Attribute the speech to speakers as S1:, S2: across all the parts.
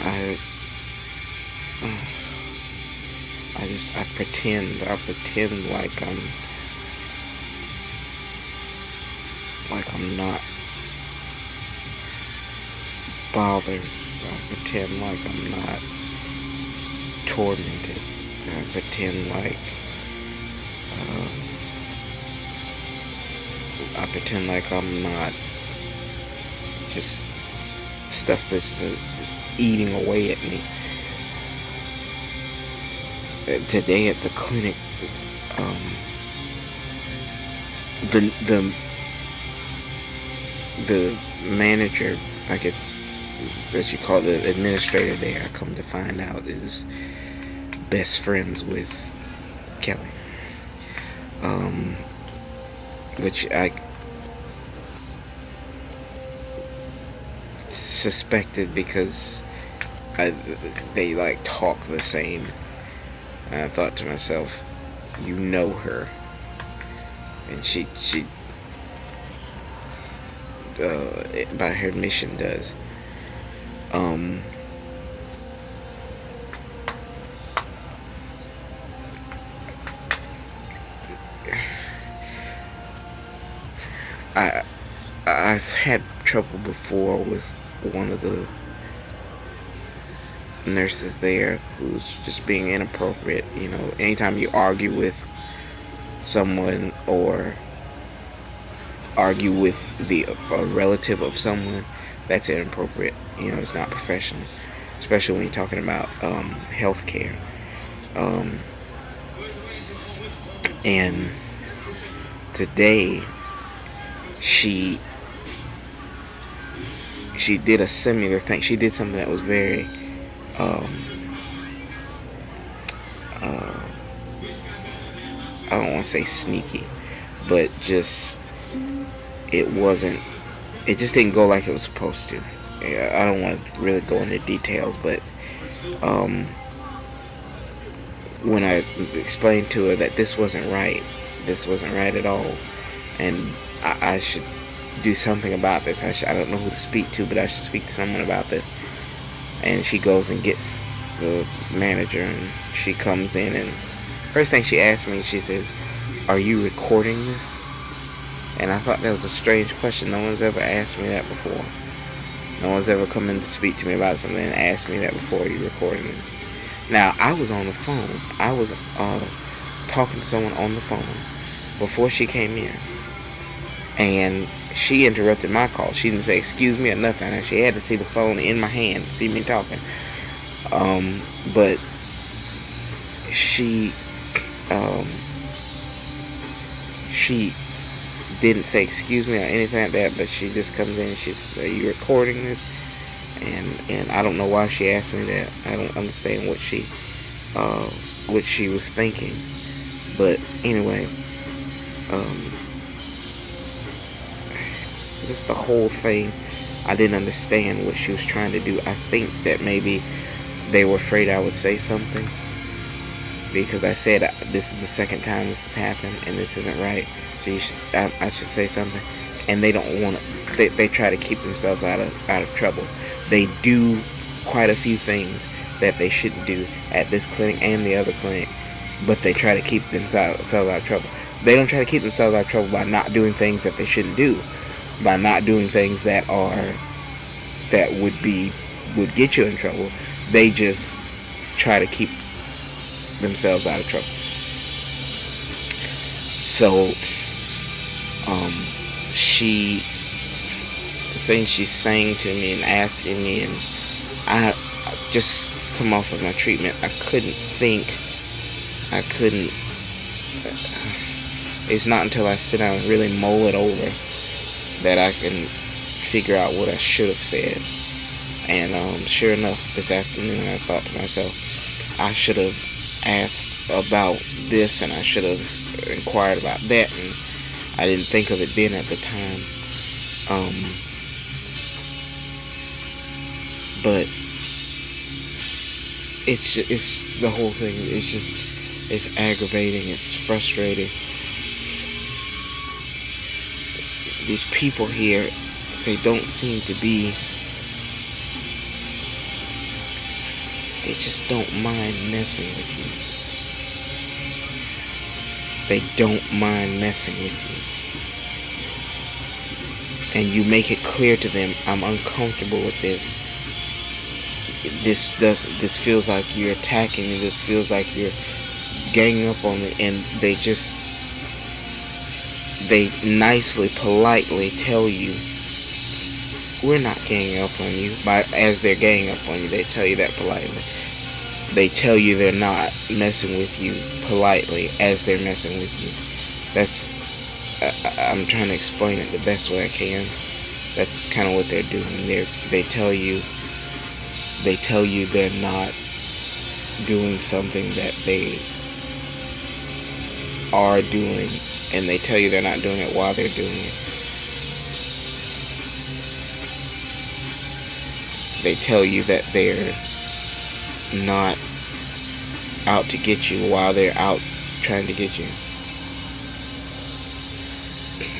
S1: I I pretend like I'm not bothered. I pretend like I'm not tormented. I pretend like uh, I'm not just stuff that's eating away at me. Today at the clinic, um, the manager, I guess that you call the administrator there, I come to find out is best friends with Kelly. Um, which I suspected because they like talk the same. And I thought to myself, you know her, and she by her admission does. Um, I I've had trouble before with one of the nurses there who's just being inappropriate. You know, anytime you argue with someone or argue with a relative of someone, that's inappropriate. You know, it's not professional, especially when you're talking about healthcare. Um, and today, she did a similar thing. She did something that was very um, uh, I don't want to say sneaky, but just it wasn't. It just didn't go like it was supposed to. I don't want to really go into details, but um, when I explained to her that this wasn't right at all, and I should do something about this. I don't know who to speak to, but I should speak to someone about this. And she goes and gets the manager, and she comes in, and first thing she asked me, she says, "Are you recording this?" And I thought that was a strange question. No one's ever asked me that before. No one's ever come in to speak to me about something and asked me that before. Are you recording this? Now, I was on the phone. I was talking to someone on the phone before she came in. And she interrupted my call. She didn't say excuse me or nothing. And she had to see the phone in my hand, see me talking. But she she didn't say excuse me or anything like that. But she just comes in and she says, "Are you recording this?" And I don't know why she asked me that. I don't understand what she was thinking. But anyway, just the whole thing, I didn't understand what she was trying to do. I think that maybe they were afraid I would say something, because I said this is the second time this has happened and this isn't right, so I should say something. And they don't want to. They try to keep themselves out of trouble. They do quite a few things that they shouldn't do at this clinic and the other clinic, but they try to keep themselves out of trouble. They don't try to keep themselves out of trouble by not doing things that they shouldn't do, by not doing things that would get you in trouble. They just try to keep themselves out of trouble. So the things she's saying to me and asking me, and I just come off of my treatment, I couldn't it's not until I sit down and really mull it over that I can figure out what I should have said. And sure enough, this afternoon I thought to myself, I should have asked about this, and I should have inquired about that, and I didn't think of it then at the time. But it's the whole thing. It's aggravating. It's frustrating. These people here, they don't seem to be They just don't mind messing with you. They don't mind messing with you. And you make it clear to them, I'm uncomfortable with this. This feels like you're attacking me. This feels like you're ganging up on me. And they nicely, politely tell you, we're not ganging up on you. As they're ganging up on you, they tell you that politely. They tell you they're not messing with you politely as they're messing with you. I'm trying to explain it the best way I can. That's kind of what they're doing. They tell you they're not doing something that they are doing, and they tell you they're not doing it while they're doing it. They tell you that they're not out to get you while they're out trying to get you.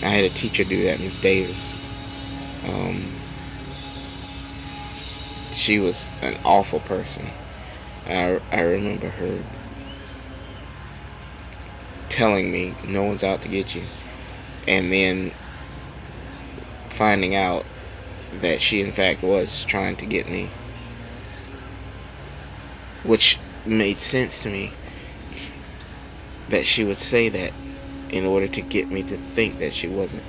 S1: I had a teacher do that, Miss Davis. She was an awful person. I remember her telling me no one's out to get you, and then finding out that she in fact was trying to get me, which made sense to me that she would say that in order to get me to think that she wasn't.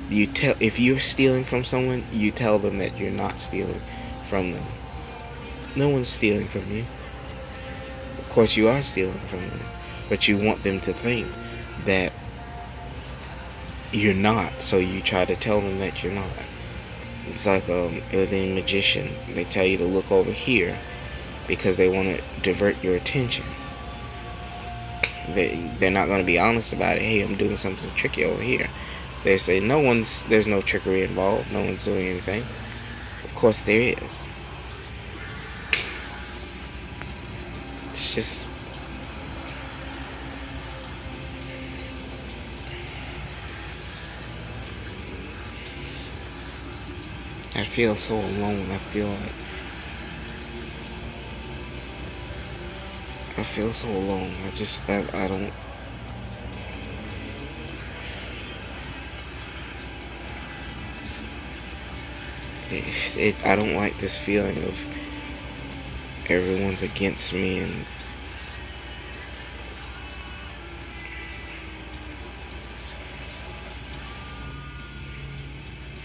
S1: If you're stealing from someone, you tell them that you're not stealing from them. No one's stealing from you. Of course you are stealing from them, but you want them to think that you're not, so you try to tell them that you're not. It's like with a magician. They tell you to look over here because they want to divert your attention. They're not going to be honest about it. Hey, I'm doing something tricky over here. They say there's no trickery involved. No one's doing anything. Of course there is. It's just, I feel so alone. I feel so alone. I don't. I don't like this feeling of everyone's against me, and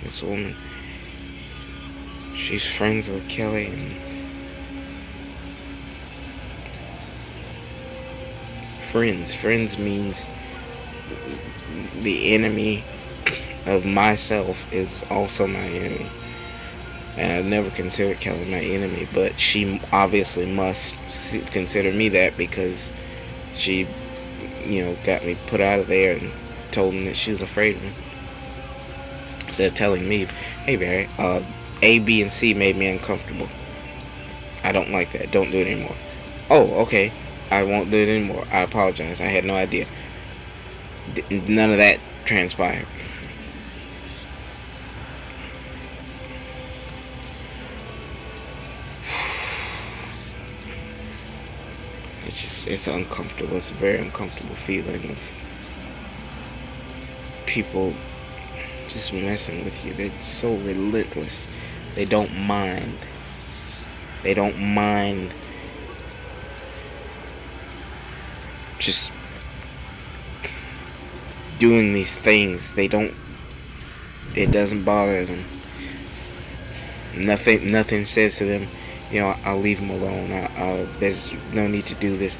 S1: this woman, she's friends with Kelly, and friends means the enemy of myself is also my enemy. And I've never considered Kelly my enemy, but she obviously must consider me that, because she, got me put out of there and told me that she was afraid of me. Instead of telling me, hey Barry, A, B, and C made me uncomfortable. I don't like that. Don't do it anymore. Oh, okay. I won't do it anymore. I apologize. I had no idea. None of that transpired. It's uncomfortable. It's a very uncomfortable feeling of people just messing with you. They're so relentless. They don't mind. They don't mind just doing these things. It doesn't bother them. Nothing says to them, I'll leave them alone. There's no need to do this.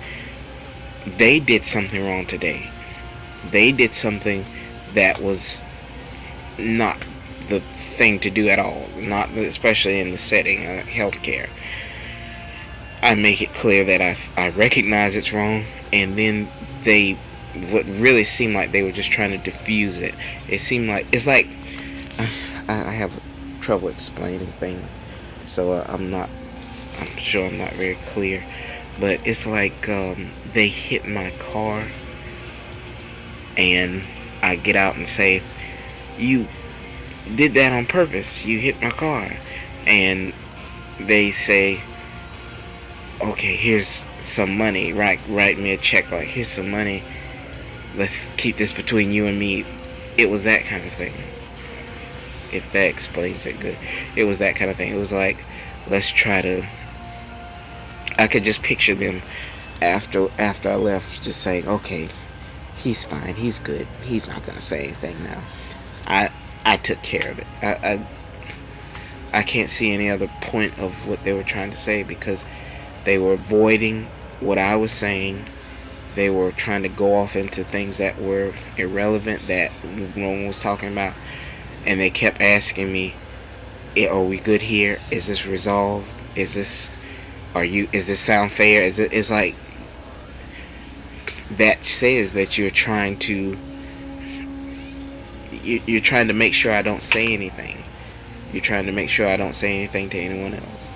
S1: They did something wrong today. They did something that was not the thing to do at all. Not especially in the setting of healthcare. I make it clear that I recognize it's wrong, and then what really seemed like they were just trying to diffuse it. It seemed like I have trouble explaining things, so I'm sure I'm not very clear, but it's like they hit my car, and I get out and say, you did that on purpose, you hit my car, and they say, okay, here's some money, write me a check, like, here's some money, let's keep this between you and me. It was that kind of thing. If that explains it good. It was that kind of thing. It was like, let's try to, I could just picture them after I left just saying, okay, he's fine, he's good, he's not gonna say anything now. I took care of it. I can't see any other point of what they were trying to say, because they were avoiding what I was saying. They were trying to go off into things that were irrelevant, that no one was talking about, and they kept asking me, are we good here? Is this resolved? Is this sound fair? It's like, that says that you're trying to make sure I don't say anything. You're trying to make sure I don't say anything to anyone else.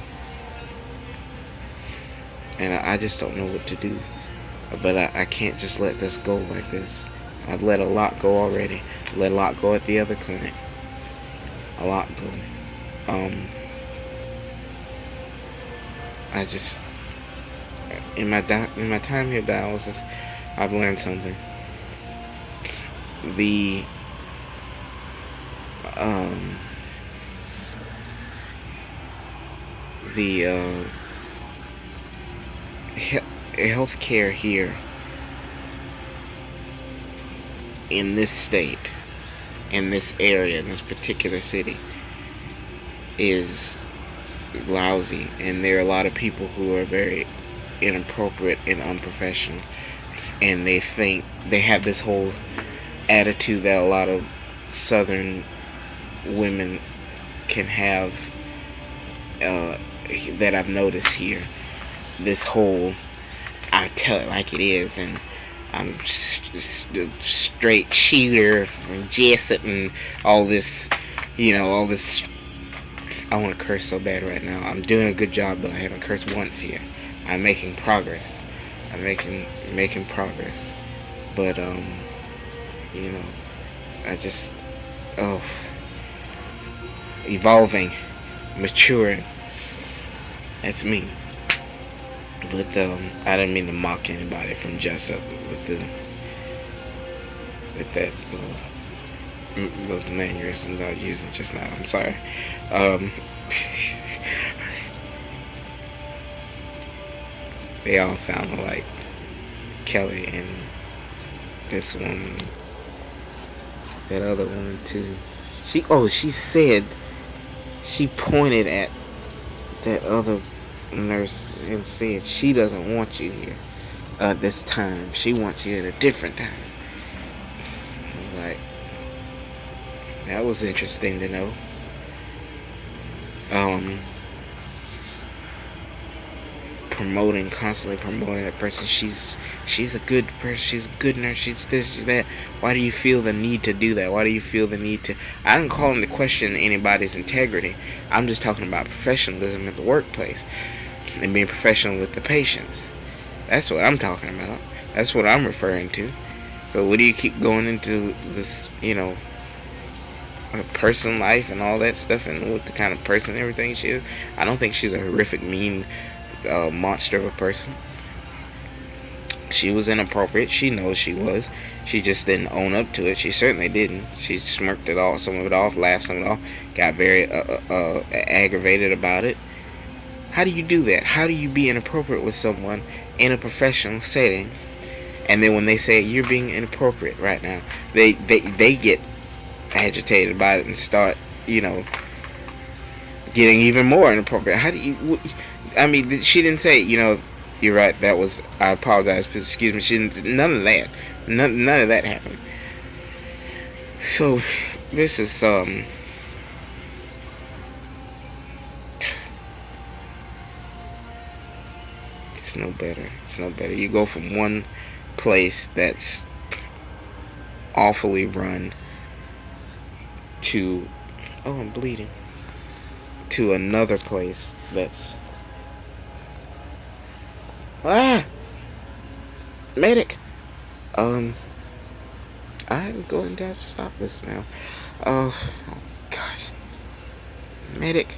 S1: And I just don't know what to do. But I can't just let this go like this. I've let a lot go already. Let a lot go at the other clinic. A lot go. I just, in my time here dialysis, I've learned something. The healthcare here in this state, in this area, in this particular city, is lousy, and there are a lot of people who are very inappropriate and unprofessional, and they have this whole attitude that a lot of southern women can have, that I've noticed here. This whole, I tell it like it is, and I'm straight shooter from Jessup, and all this, all this. I want to curse so bad right now. I'm doing a good job though. I haven't cursed once here. I'm making progress. I'm making progress. But I just, evolving, maturing. That's me. But I didn't mean to mock anybody from Jessup with that those mannerisms I was using just now. I'm sorry. They all sound like Kelly and this one, that other woman too. She said, she pointed at that other nurse and said she doesn't want you here this time. She wants you at a different time. Like, that was interesting to know. Constantly promoting that person. She's a good person. She's a good nurse. She's this, she's that. Why do you feel the need to do that? Why do you feel the need to? I didn't call into question anybody's integrity. I'm just talking about professionalism at the workplace and being professional with the patients. That's what I'm talking about. That's what I'm referring to. So what do you keep going into this, personal life and all that stuff, and what the kind of person and everything she is? I don't think she's a horrific, mean monster of a person. She was inappropriate. She knows she was. She just didn't own up to it. She certainly didn't. She smirked it all, some of it off, laughed some of it off, got very aggravated about it. How do you do that? How do you be inappropriate with someone in a professional setting, and then when they say you're being inappropriate right now, they get agitated about it and start, getting even more inappropriate? How do you? I mean, she didn't say, you're right. That was. I apologize. Please excuse me. She didn't. None of that. None of that happened. So this is It's no better. It's no better. You go from one place that's awfully run to, I'm bleeding, to another place that's, medic. I'm going to have to stop this now. Oh gosh, medic.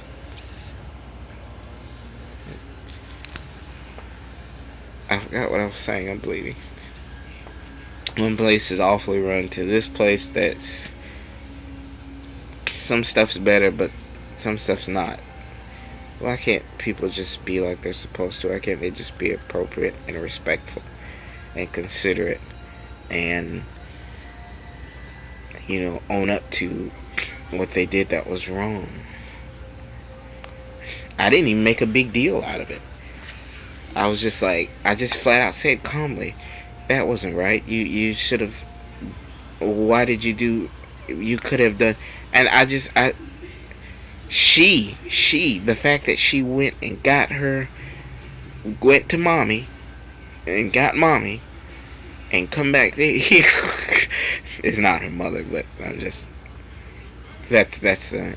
S1: I forgot what I was saying. I'm bleeding. One place is awfully run to this place that's some stuff's better, but some stuff's not. Why can't people just be like they're supposed to? Why can't they just be appropriate and respectful and considerate and, own up to what they did that was wrong? I didn't even make a big deal out of it. I was just like, I just flat out said calmly, that wasn't right. You should have. Why did you do? You could have done. And the fact that she went and went to mommy and got mommy and come back there. It's not her mother, but I'm just. That's an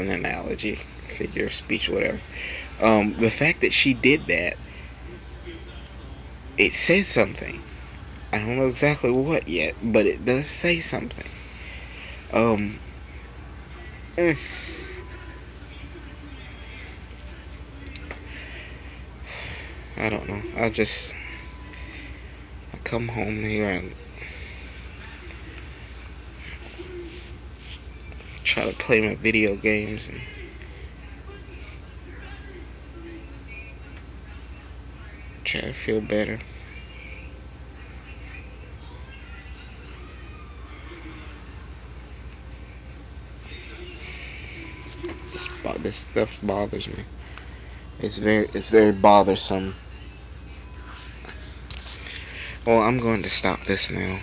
S1: analogy, figure of speech, whatever. The fact that she did that, it says something. I don't know exactly what yet, but it does say something. I don't know. I come home here and try to play my video games and try to feel better. This stuff bothers me. It's very bothersome. Well, I'm going to stop this now.